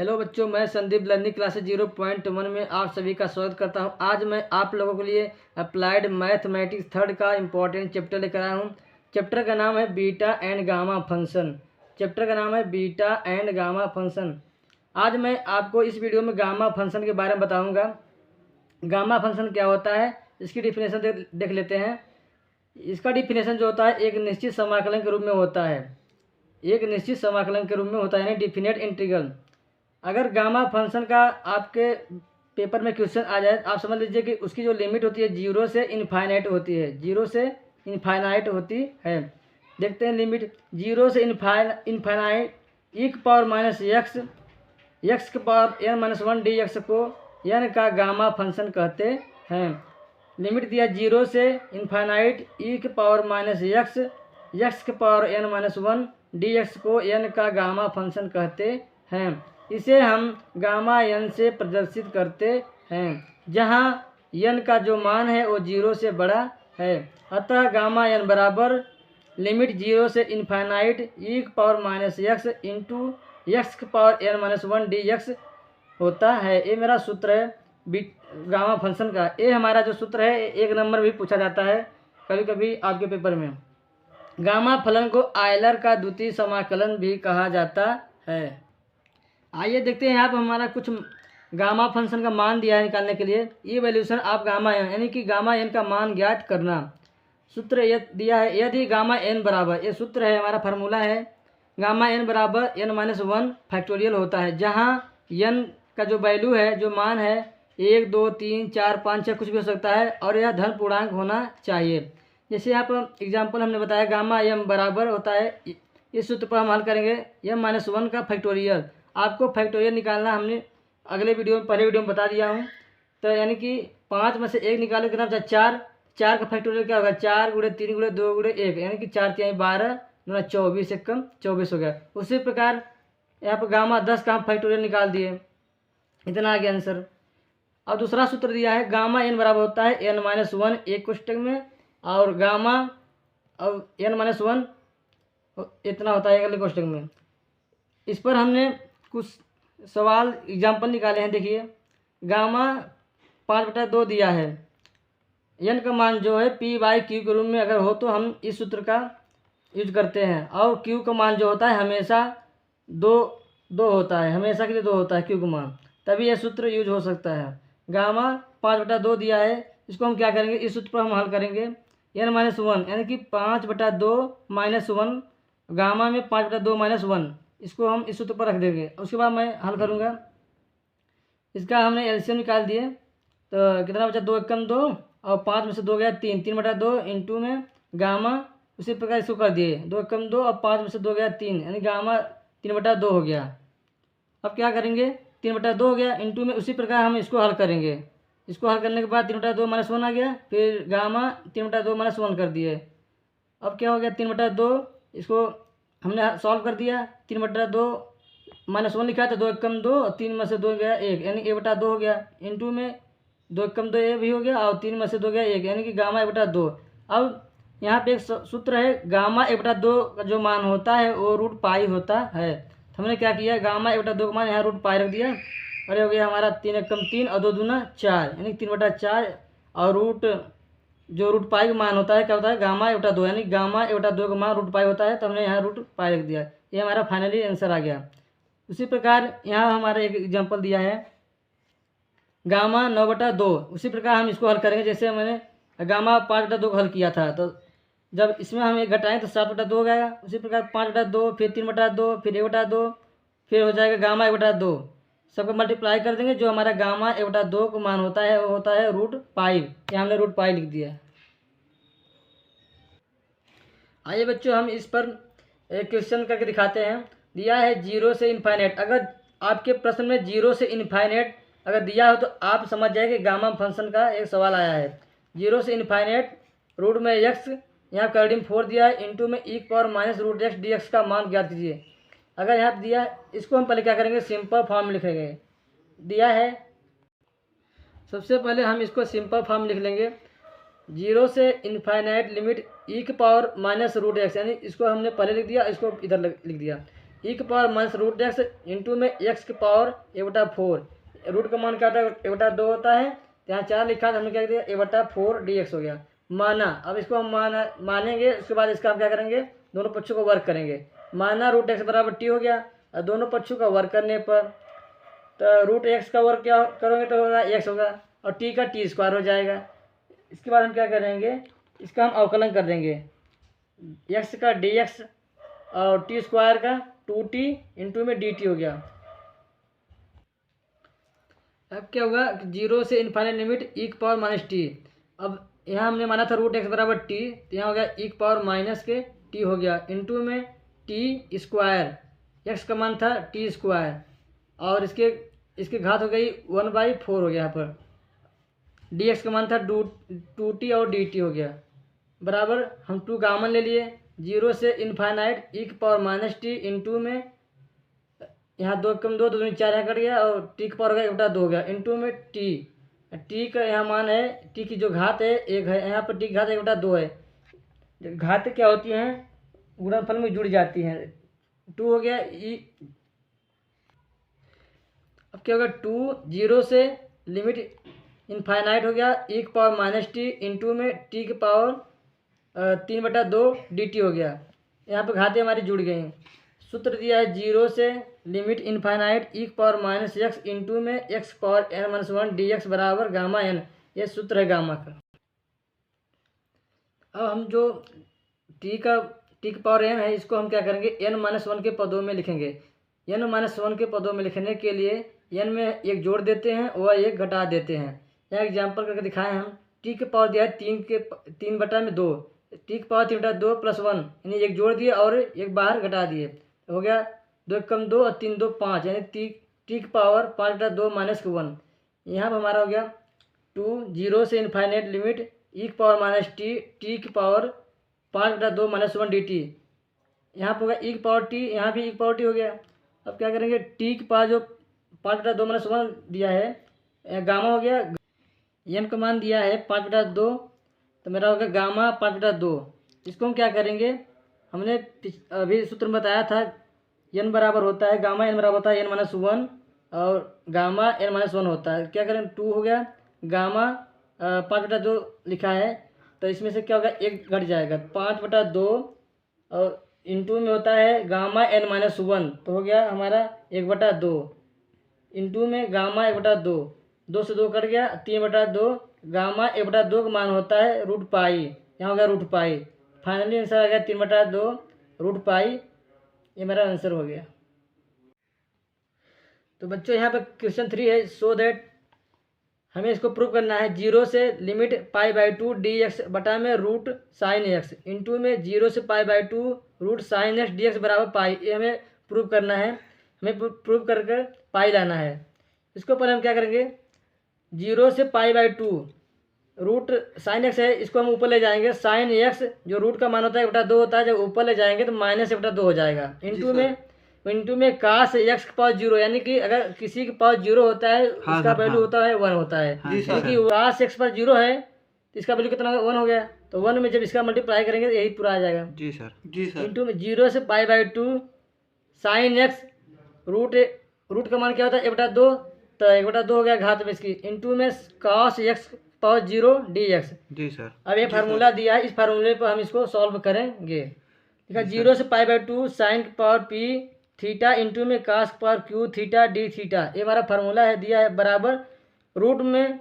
Hello बच्चों, मैं Sandeep learning classes 0.1 में आप सभी का स्वागत करता हूं। आज मैं आप लोगों के लिए अप्लाइड मैथमेटिक्स थर्ड का इम्पॉर्टेंट चैप्टर लेकर आया हूं। चैप्टर का नाम है बीटा एंड गामा फंक्शन। आज मैं आपको इस वीडियो में गामा फंक्शन के बारे में बताऊंगा। गामा फंक्शन क्या होता है, इसकी डिफिनेशन देख लेते हैं। इसका डिफिनेशन जो होता है एक निश्चित समाकलन के रूप में होता है। यानी डिफिनेट इंटीग्रल। अगर गामा फंक्शन का आपके पेपर में क्वेश्चन आ जाए, आप समझ लीजिए कि उसकी जो लिमिट होती है 0 से इनफाइनाइट होती है। देखते हैं लिमिट 0 से इनफाइनाइट e की पावर माइनस x की पावर n-1 dx को n का गामा फंक्शन कहते हैं। लिमिट दिया 0 से इनफाइनाइट e की पावर माइनस x की पावर n-1 dx को n का गामा फंक्शन कहते हैं। इसे हम गामा n से प्रदर्शित करते हैं, जहां n का जो मान है वो 0 से बड़ा है। अतः गामा n बराबर लिमिट 0 से इनफाइनाइट e की पावर माइनस इंटू x की पावर n-1 dx होता है। ये मेरा सूत्र है गामा फंक्शन का। ये हमारा जो सूत्र है 1 नंबर भी पूछा जाता है कभी कभी आपके पेपर में। गामा फलन को आयलर का द्वितीय समाकलन भी कहा जाता है। आइए देखते हैं यहाँ पर हमारा कुछ गामा फंक्शन का मान दिया है निकालने के लिए। इवैल्यूएशन ऑफ गामा एन, यानी कि गामा एन का मान ज्ञात करना। सूत्र ये दिया है, यदि गामा एन बराबर, ये सूत्र है हमारा, फार्मूला है, गामा एन बराबर n-1 फैक्टोरियल होता है, जहाँ n का जो वैल्यू है, जो मान है 1 2 3 4 5 6 कुछ भी हो सकता है, और यह धन पूर्णांक होना चाहिए। जैसे यहाँ पर एग्जाम्पल हमने बताया, गामा m बराबर होता है, इस सूत्र पर हम हल करेंगे m-1 का फैक्टोरियल। आपको फैक्टोरियल निकालना हमने अगले वीडियो में, पहले वीडियो में बता दिया हूँ। तो यानी कि 5 में से 1 निकाले कितना बचा, 4 का फैक्टोरियल क्या होगा, 4 × 3 × 2 × 1, यानी कि 4 × 12 × 24, एक कम 24 हो गया। उसी प्रकार यहाँ पर गामा 10 का हम फैक्टोरियल निकाल दिए, इतना आ गया आंसर। और दूसरा सूत्र दिया है, गामा n बराबर होता है n-1 एक कोष्टक में, और गामा और n-1 इतना होता है अगले कोष्टक में। इस पर हमने कुछ सवाल एग्जाम्पल निकाले हैं। देखिए, गामा 5/2 दिया है, n का मान जो है p/q के रूप में अगर हो तो हम इस सूत्र का यूज करते हैं, और q का मान जो होता है हमेशा 2 होता है, हमेशा के लिए 2 होता है q का मान, तभी यह सूत्र यूज हो सकता है। गामा 5/2 दिया है, इसको हम क्या करेंगे, इस सूत्र पर हम हल करेंगे n-1, यानी कि 5/2 -1, गामा में 5/2 -1, इसको हम इस सूत्र पर रख देंगे। उसके बाद मैं हल करूँगा। इसका हमने एलसीएम निकाल दिए, तो कितना बचा, 2 × 2, और 5 में से 2 गया 3, 3/2 इंटू में गामा, उसी प्रकार इसको कर दिए 2 × 2, और 5 में से 2 गया 3, यानी गामा 3/2 हो गया। अब क्या करेंगे, 3/2 हो गया इंटू में, उसी प्रकार हम इसको हल करेंगे। इसको हल करने के बाद 3/2 -1 आ गया, फिर गामा 3/2 -1 कर दिए। अब क्या हो गया, 3/2, इसको हमने सॉल्व कर दिया। 3/2 -1 लिखा था, 2 × 2, और 3 में से 2 गया 1, यानी a/2 हो गया, इंटू में 2 × 2 ये भी हो गया, और 3 में से 2 गया 1, यानी कि गामा a/2। अब यहाँ पे एक सूत्र है, गामा a/2 का जो मान होता है वो √π होता है। तो हमने क्या किया, गामा a/2 का मान यहाँ √π रख दिया, और ये हो गया हमारा 3 × 3 और 2 दूना 4, यानी 3/4, और जो √π का मान होता है क्या होता है, गामा a/2, यानी गामा a/2 का मान √π होता है, तो हमने यहाँ √π रख दिया। ये हमारा फाइनली आंसर आ गया। उसी प्रकार यहाँ हमारा एक एग्जांपल दिया है, गामा 9/2, उसी प्रकार हम इसको हल करेंगे। जैसे मैंने गामा 5/2 को हल किया था, तो जब इसमें हम एक घटाएँ तो 7/2 हो गया। उसी प्रकार 5/2, फिर 3/2, फिर 1/2, फिर हो जाएगा गामा 1/2। सबको मल्टीप्लाई कर देंगे, जो हमारा गामा a/2 का मान होता है वो होता है √π। यहाँ हमने √π लिख दिया। आइए बच्चों, हम इस पर एक क्वेश्चन करके दिखाते हैं। दिया है 0 से इनफाइनाइट। अगर आपके प्रश्न में 0 से इनफाइनाइट अगर दिया हो तो आप समझ जाए कि गामा फंक्शन का एक सवाल आया है। 0 से इनफाइनाइट रूट में x, यहाँ कर्डिम 4 दिया है, इंटू में e की पावर -√x dx का मान ज्ञात कीजिए। अगर यहाँ पर दिया, इसको हम पहले क्या करेंगे, सिंपल फॉर्म में लिखेंगे। दिया है, सबसे पहले हम इसको सिंपल फॉर्म लिख लेंगे। 0 से इनफाइनाइट लिमिट e की पावर -√x, यानी इसको हमने पहले लिख दिया, इसको इधर लिख दिया। ई की power minus root x into में एक्स की पावर 1/4। रूट का मान क्या होता है 1/2 होता है, तो यहाँ 4 लिखा था, हमने क्या किया 1/4 dx हो गया। माना, अब इसको हम मानेंगे, उसके बाद इसका हम क्या करेंगे, दोनों पक्षों को वर्क करेंगे। माना रूट एक्स बराबर टी हो गया, और दोनों पक्षों का वर्क करने पर तो रूट एक्स का वर्क क्या करोगे तो होगा एक्स होगा, और टी का टी स्क्वायर हो जाएगा। इसके बाद हम क्या करेंगे, इसका हम अवकलन कर देंगे, एक्स का डी एक्स और टी स्क्वायर का 2t इंटू में dt हो गया। अब क्या होगा, 0 से इनफाइनाइट लिमिट ई की पावर माइनस टी। अब यहाँ हमने माना था रूट एक्स बराबर टी, तो यहाँ हो गया ई की पावर माइनस के टी हो गया इंटू में टी स्क्वायर, एक्स का मान था टी स्क्वायर, और इसके घात हो गई 1/4 हो गया। यहाँ पर डी एक्स का मान था 2t और dt हो गया, बराबर हम 2 गामन ले लिए। 0 से इनफाइनाइट ई की पावर माइनस टी इंटू में, यहाँ 2 कम 2 2 दूनी 4 यहाँ कट गया, और टी की पावर हो गया 1/2 हो गया इंटू में टी का यहाँ मान है, टी की जो घात है 1 है, यहाँ पर टी की घात 1/2 है। घात क्या होती हैं, गुणनफल में जुड़ जाती हैं। 2 हो गया ई, अब क्या होगा 2 0 से लिमिट इनफाइनाइट हो गया ई की पावर माइनस टी इंटू में टी की पावर 3/2 dt हो गया। यहाँ पर घातें हमारी जुड़ गई। सूत्र दिया है 0 से लिमिट इनफाइनाइट ई की पावर माइनस एक्स इंटू में एक्स पावर n-1 dx बराबर गामा n, ये सूत्र है गामा का। अब हम जो टी की पावर n है, इसको हम क्या करेंगे n-1 के पदों में लिखेंगे। n-1 के पदों में लिखने के लिए n में एक जोड़ देते हैं और एक घटा देते हैं। यहाँ एग्जाम्पल करके दिखाएं हम। टी की पावर दिया है 3/2, टी की पावर 3/2 + 1, यानी एक जोड़ दिए और एक बाहर घटा दिए, हो गया 2 कम 2 और 3 2 5, यानी टी की पावर 5/2 माइनस 1। यहाँ पर हमारा हो गया 2 0 से इनफाइनाइट लिमिट ई की पावर माइनस टी की पावर 5/2 माइनस 1 dt। यहाँ पर होगा ई की पावर टी, यहाँ भी ई की पावर टी हो गया। अब क्या करेंगे, टी की पावर जो 5/2 माइनस 1 दिया है गामा हो गया, एन का मान दिया है 5/2, तो मेरा हो गया गामा 5/2। इसको हम क्या करेंगे, हमने अभी सूत्र में बताया था n बराबर होता है गामा n बराबर होता है n-1 और गामा n-1 होता है। क्या करें 2 हो गया गामा 5/2 लिखा है, तो इसमें से क्या होगा एक घट जाएगा 5/2 और इंटू में होता है गामा n-1, तो हो गया हमारा 1/2 इंटू में गामा 1/2, 2 से 2 कट गया 3/2, गामा 1/2 का मान होता है √पाई, यहाँ हो गया √पाई। फाइनली आंसर आ गया 3/2 √पाई, ये मेरा आंसर हो गया। तो बच्चों यहाँ पर क्वेश्चन 3 है, सो दैट हमें इसको प्रूव करना है 0 से लिमिट π/2 dx बटा में रूट साइन एक्स इंटू में 0 से π/2 रूट साइन एक्स dx बराबर पाई, ये हमें प्रूव करना है। हमें प्रूव कर पाई लाना है। इसको पहले हम क्या करेंगे, 0 से π/2 रूट साइन एक्स है, इसको हम ऊपर ले जाएंगे, साइन एक्स जो रूट का मान होता है 1/2 होता है, जब ऊपर ले जाएंगे तो माइनस 1/2 हो जाएगा इंटू में काश एक्स के पावर 0, यानी कि अगर किसी के पावर 0 होता है इसका वैल्यू होता है 1 होता है, क्योंकि काश एक्स पर 0 है तो इसका वैल्यू कितना 1 हो गया, तो 1 में जब इसका मल्टीप्लाई करेंगे तो यही पूरा आ जाएगा। जी सर इंटू में 0 से π/2 साइन एक्स रूट का मान क्या होता है 1/2, तो 1/2 हो गया घात में इसकी, इंटू में cos x पावर 0 dx। जी सर। अब ये फार्मूला दिया है, इस फार्मूले पर हम इसको सॉल्व करेंगे। देखा 0 से π/2 साइन की पावर p थीटा इंटू में cos की power q theta d theta, ये हमारा फार्मूला है, दिया है बराबर रूट में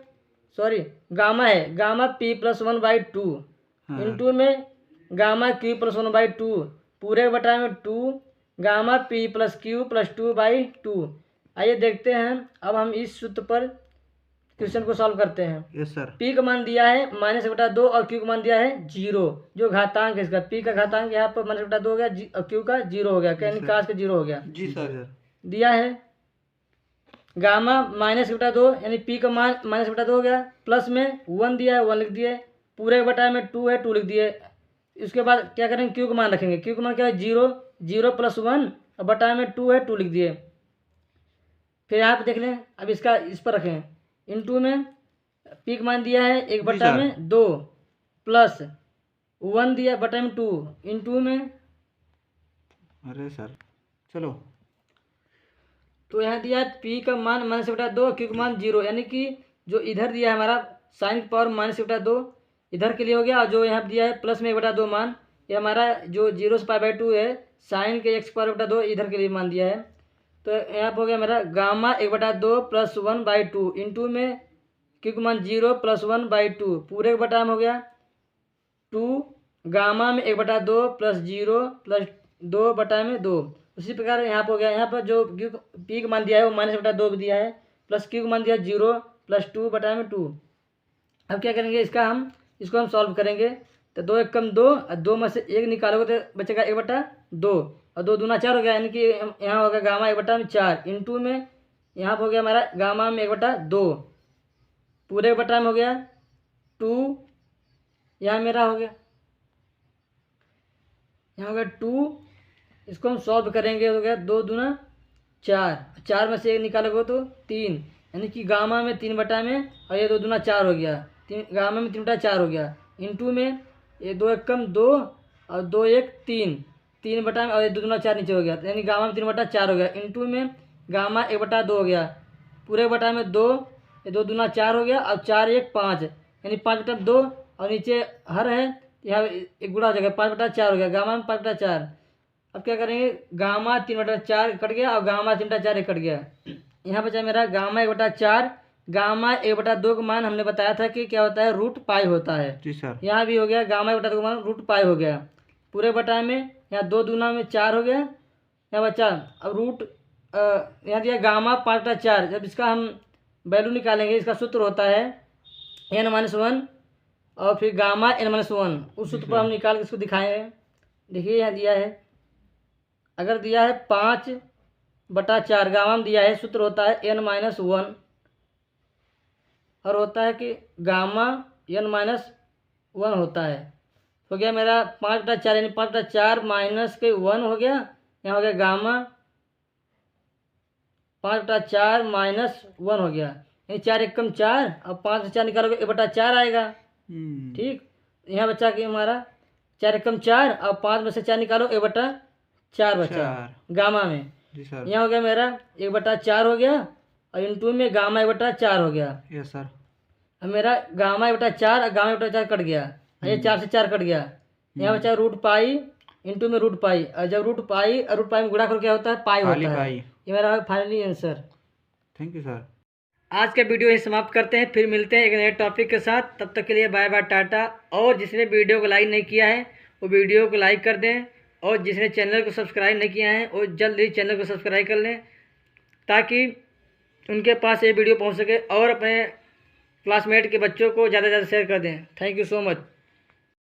गामा है, गामा p + 1/2 इंटू में गामा q + 1/2 पूरे बटा में 2 गामा p + q + 2/2। आइए देखते हैं, अब हम इस सूत्र पर क्वेश्चन को सॉल्व करते हैं। Yes sir. p का मान दिया है -1/2 और q का मान दिया है 0, जो घातांक है इसका, p का घातांक यहाँ पर -1/2 हो गया और q का 0 हो गया, यानी cos का 0 हो गया। जी सर। दिया है गामा -1/2, यानी p का मान -1/2 हो गया, प्लस में 1 दिया है 1 लिख दिए, पूरे बटा में 2 है 2 लिख दिए। उसके बाद क्या करेंगे, q का मान रखेंगे, q का मान क्या है 0 + 1 और बटा में 2 है 2 लिख दिए। फिर यहाँ पे देख लें, अब इसका इस पर रखें, इंटू में p का मान दिया है 1 बटा में 2 प्लस 1 दिया बटा में 2 इंटू में अरे सर चलो। तो यहाँ दिया है पी का मान -2, क्यू का मान 0, यानी कि जो इधर दिया है हमारा साइन की पावर -2 इधर के लिए हो गया, और जो यहाँ दिया है प्लस में 1/2 मान, ये हमारा जो 0 से π/2 है साइन के x पावर 1/2 इधर के लिए मान दिया है। तो यहाँ पर हो गया मेरा गामा 1/2 + 1/2 इंटू में क्यू का मान 0 + 1/2 पूरे का बटा में हो गया 2 गामा में 1/2 + 0 + 2/2। उसी प्रकार यहाँ पर हो गया, यहाँ पर जो क्यू पी का मान दिया है वो -1/2 दिया है, प्लस क्यू का मान दिया 0 + 2/2। अब क्या करेंगे इसको हम सॉल्व करेंगे। तो 2 × 2 और 2 में से 1 निकालोगे तो बचेगा 1/2 और 2 दूना 4 हो गया, यानी कि यहाँ हो गया गामा 1/4 इंटू में यहाँ पर हो गया हमारा गामा में 1/2 पूरे बटा में हो गया 2, यहाँ मेरा हो गया यहाँ हो गया 2। इसको हम सॉल्व करेंगे, हो गया 2 दूना 4, 4 में से 1 निकालोगे तो 3, यानी कि गामा में 3/में और ये 2 दूना 4 हो गया, 3 गामा में 3/4 हो गया इंटू में ये 2 × 2 और 2 × 1 3, 3/में और ये 2 दूना 4 नीचे हो गया, यानी गामा में 3/4 हो गया इंटू में गामा 1/2 हो गया पूरे बटा में 2, ये 2 दूना 4 हो गया और 4 × 1 5, यानी 5/2 और नीचे हर है यहाँ एक गुणा हो जाएगा 5/4 हो गया गामा में 5/4। अब क्या करेंगे गामा 3/4 कट गया और गामा 3/4 कट गया, यहाँ बचा मेरा गामा 1/4, गामा 1/2 का मान हमने बताया था कि क्या होता है √π होता है। जी सर। यहाँ भी हो गया गामा 1/2 का मान √π हो गया पूरे बटा में, यहाँ 2 दूना में 4 हो गया, यहाँ बचा अब यहाँ दिया गामा 5/4। जब इसका हम वैल्यू निकालेंगे इसका सूत्र होता है n-1 और फिर गामा n-1, उस सूत्र पर हम निकाल के इसको दिखाएंगे। देखिए यहाँ दिया है, अगर दिया है 5/4 गामा में दिया है, सूत्र होता है n-1 और होता है कि गामा n-1 होता है। हो गया मेरा 5/4 यानी 5/4 -1 हो गया, यहाँ हो गया गामा 5/4 -1 हो गया, यानी 4 × 1 = 4 और 5 से 4 निकालोगे 1/4 आएगा। ठीक, यहाँ बचा कि हमारा 4 × 1 = 4 और 5 में से 4 निकालो 1/4 बचा गामा में। जी सर। यहाँ हो गया मेरा 1/4 हो गया और इंटू में गामा 1/4 हो गया। Yes sir. अब मेरा गामा 1/4 और गामा 1/4 कट गया, ये 4 से 4 कट गया, यहाँ बचा √π इंटू में √π, और जब √π और √π में गुणा करो क्या होता है पाई होता है। ये मेरा finally answer. Thank you sir. आज का वीडियो यही समाप्त करते हैं, फिर मिलते हैं एक नए टॉपिक के साथ, तब तक के लिए बाय बाय टाटा। और जिसने वीडियो को लाइक नहीं किया है वो वीडियो को लाइक कर दें, और जिसने चैनल को सब्सक्राइब नहीं किया है वो जल्द ही चैनल को सब्सक्राइब कर लें ताकि उनके पास ये वीडियो पहुंच सके, और अपने क्लासमेट के बच्चों को ज़्यादा से ज़्यादा शेयर कर दें। Thank you so much.